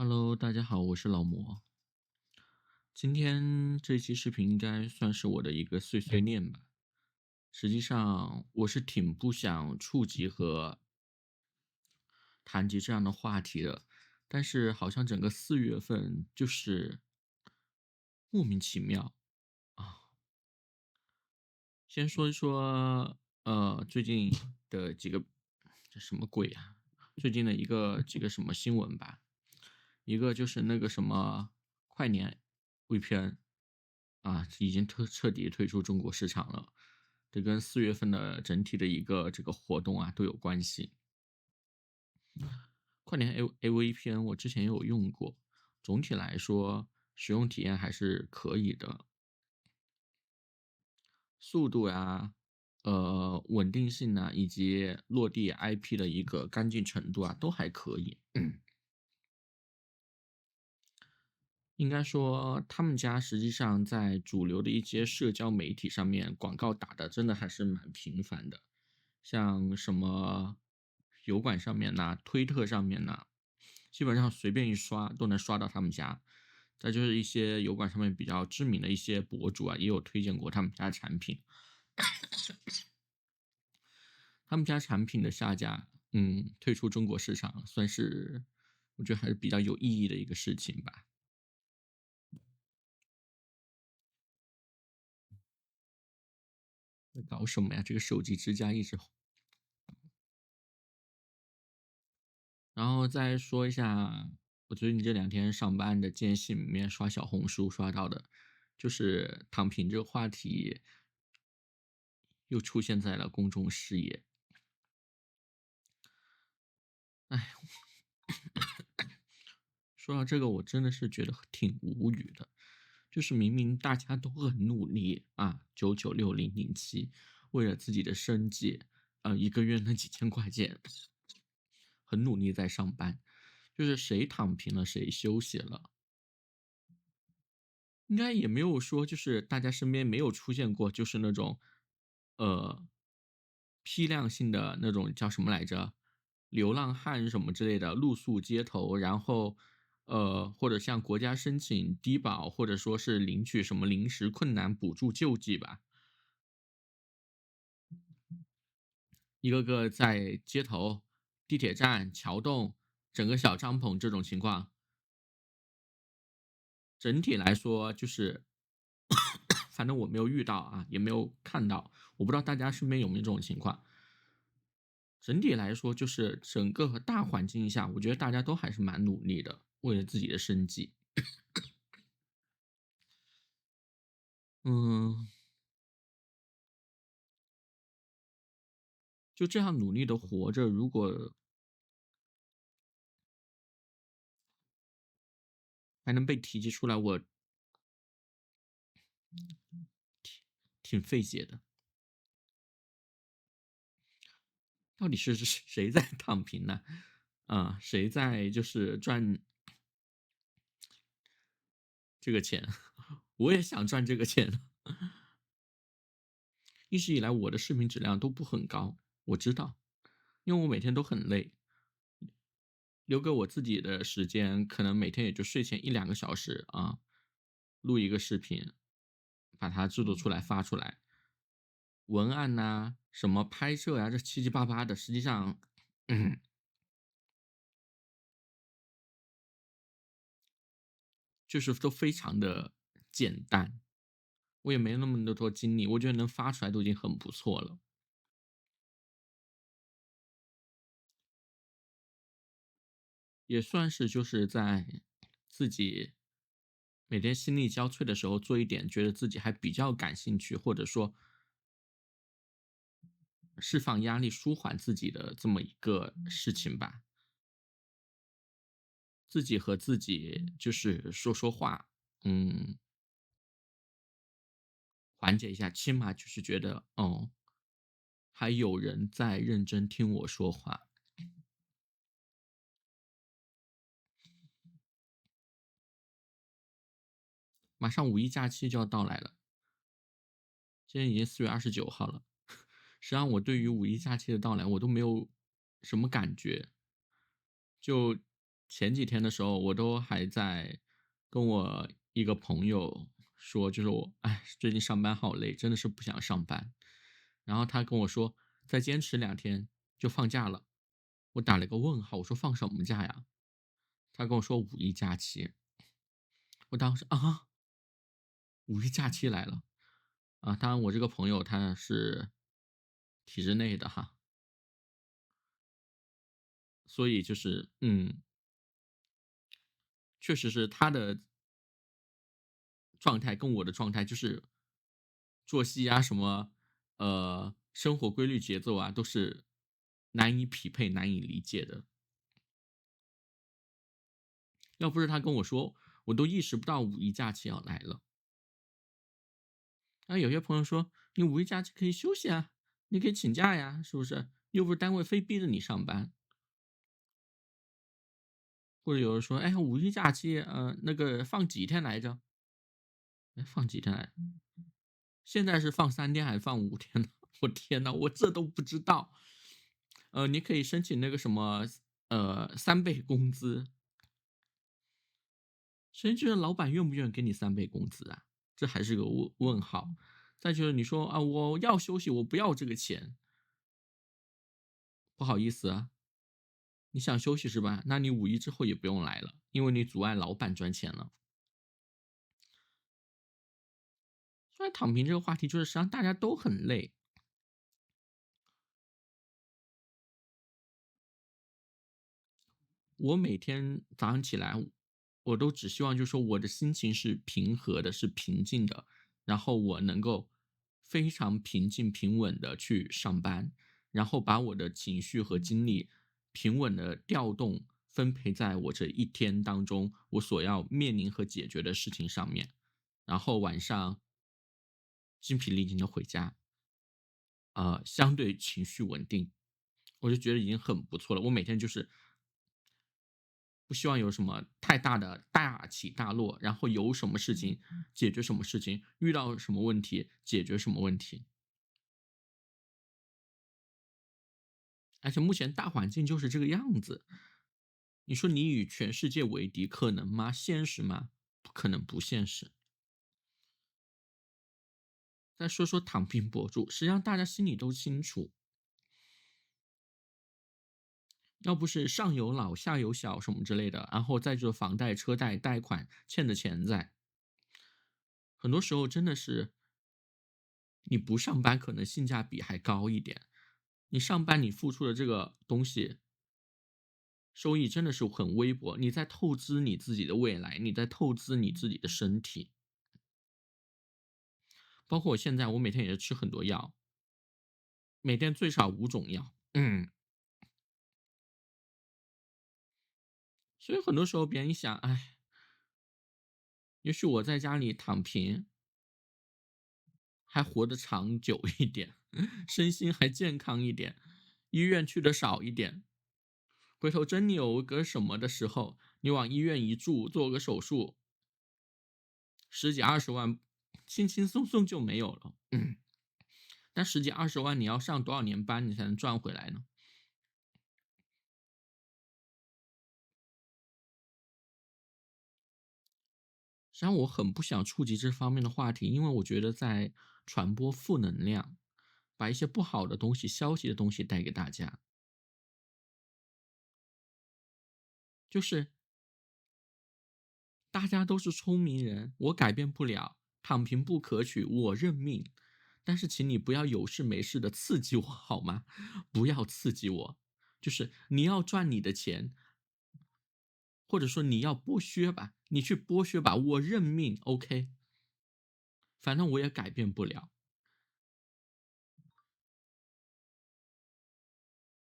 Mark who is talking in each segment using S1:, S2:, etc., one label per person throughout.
S1: Hello，大家好，我是老魔。今天这期视频应该算是我的一个碎碎念吧。实际上，我是挺不想触及和谈及这样的话题的，但是好像整个4月份就是莫名其妙啊。先说一说，最近的几个，这什么鬼啊？最近的几个什么新闻吧。一个就是那个什么快年 VPN 啊，已经彻底退出中国市场了。这跟4月份的整体的一个这个活动啊都有关系。快年 AVPN 我之前也有用过，总体来说使用体验还是可以的。速度呀，稳定性呢，以及落地 IP 的一个干净程度啊，都还可以。应该说，他们家实际上在主流的一些社交媒体上面广告打的真的还是蛮频繁的，像什么油管上面呐、推特上面呐，基本上随便一刷都能刷到他们家。再就是一些油管上面比较知名的一些博主啊，也有推荐过他们家产品。他们家产品的下架，退出中国市场，算是我觉得还是比较有意义的一个事情吧。在搞什么呀？这个手机支架一直然后再说一下，我最近这2天上班的间隙里面刷小红书刷到的，就是躺平这个话题又出现在了公众视野。哎，说到这个，我真的是觉得挺无语的。就是明明大家都很努力啊，996007，为了自己的生计，一个月那几千块钱，很努力在上班。就是谁躺平了，谁休息了。应该也没有说就是大家身边没有出现过，就是那种，呃，批量性的那种叫什么来着，流浪汉什么之类的，露宿街头，然后，或者向国家申请低保，或者说是领取什么临时困难补助救济吧，一个个在街头、地铁站、桥洞整个小帐篷这种情况，整体来说就是反正我没有遇到啊，也没有看到，我不知道大家身边有没有这种情况。整体来说，就是整个大环境下，我觉得大家都还是蛮努力的，为了自己的生计。嗯，就这样努力的活着，如果还能被提及出来，我挺费解的。到底是谁在躺平呢？啊，谁在就是赚这个钱？我也想赚这个钱。一直以来我的视频质量都不很高，我知道，因为我每天都很累，留给我自己的时间，可能每天也就睡前1-2个小时啊，录一个视频，把它制作出来发出来，文案呐、什么拍摄呀、这七七八八的，实际上，就是都非常的简单，我也没那么多精力，我觉得能发出来都已经很不错了。也算是就是在自己每天心力交瘁的时候做一点觉得自己还比较感兴趣，或者说释放压力、舒缓自己的这么一个事情吧。自己和自己就是说说话，嗯，缓解一下，起码就是觉得，哦，还有人在认真听我说话。马上五一假期就要到来了，今天已经4月29号了。实际上我对于五一假期的到来，我都没有什么感觉。前几天的时候，我都还在跟我一个朋友说，就是我，哎，最近上班好累，真的是不想上班。然后他跟我说，再坚持2天就放假了。我打了个问号，我说放什么假呀？他跟我说五一假期。我当时啊，五一假期来了啊！当然，我这个朋友他是体制内的哈，所以就是确实是他的状态跟我的状态就是作息啊什么生活规律节奏啊都是难以匹配、难以理解的。要不是他跟我说，我都意识不到五一假期要来了。那有些朋友说，你五一假期可以休息啊，你可以请假呀，是不是？又不是单位非逼着你上班。或者有人说，哎，五一假期，那个放几天来着？哎，放几天来着？现在是放3天还是放5天呢？我天呐，我这都不知道。你可以申请那个什么，3倍工资。谁知道老板愿不愿意给你3倍工资啊？这还是个问号。再就是你说啊，我要休息，我不要这个钱，不好意思啊，你想休息是吧？那你五一之后也不用来了，因为你阻碍老板赚钱了。所以躺平这个话题，就是实际上大家都很累。我每天早上起来，我都只希望就是说我的心情是平和的，是平静的，然后我能够非常平静平稳的去上班，然后把我的情绪和精力平稳的调动分配在我这一天当中我所要面临和解决的事情上面，然后晚上精疲力尽的回家，相对情绪稳定，我就觉得已经很不错了。我每天就是不希望有什么太大的大起大落，然后有什么事情解决什么事情，遇到什么问题解决什么问题。而且目前大环境就是这个样子，你说你与全世界为敌，可能吗？现实吗？不可能，不现实。再说说躺平博主，实际上大家心里都清楚，要不是上有老下有小什么之类的，然后再就是房贷、车贷、贷款欠的钱在，很多时候真的是你不上班可能性价比还高一点，你上班你付出的这个东西收益真的是很微薄，你在透支你自己的未来，你在透支你自己的身体。包括我现在，我每天也是吃很多药，每天最少5种药。所以很多时候别人一想，哎，也许我在家里躺平，还活得长久一点，身心还健康一点，医院去的少一点。回头真你有个什么的时候，你往医院一住，做个手术，十几二十万，轻轻松松就没有了。但十几二十万，你要上多少年班，你才能赚回来呢？实际上，我很不想触及这方面的话题，因为我觉得在传播负能量，把一些不好的东西、消极的东西带给大家。就是大家都是聪明人，我改变不了，躺平不可取，我认命。但是，请你不要有事没事的刺激我好吗？不要刺激我，就是你要赚你的钱，或者说你要剥削吧，你去剥削吧，我认命，OK，反正我也改变不了。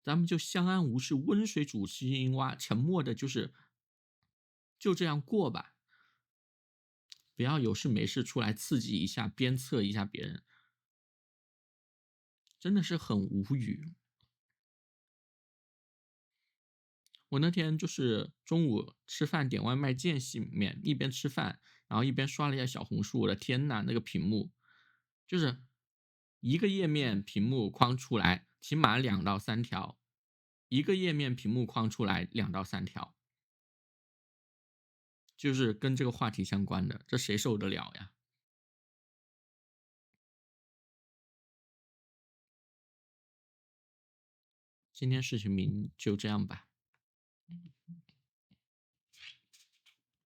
S1: 咱们就相安无事，温水煮青蛙，沉默的就这样过吧，不要有事没事出来刺激一下、鞭策一下别人，真的是很无语。我那天就是中午吃饭点外卖间隙里面，一边吃饭，然后一边刷了一下小红书，我的天呐，那个屏幕就是一个页面屏幕框出来，起码2到3条，一个页面屏幕框出来2到3条。就是跟这个话题相关的，这谁受得了呀？今天视频就这样吧。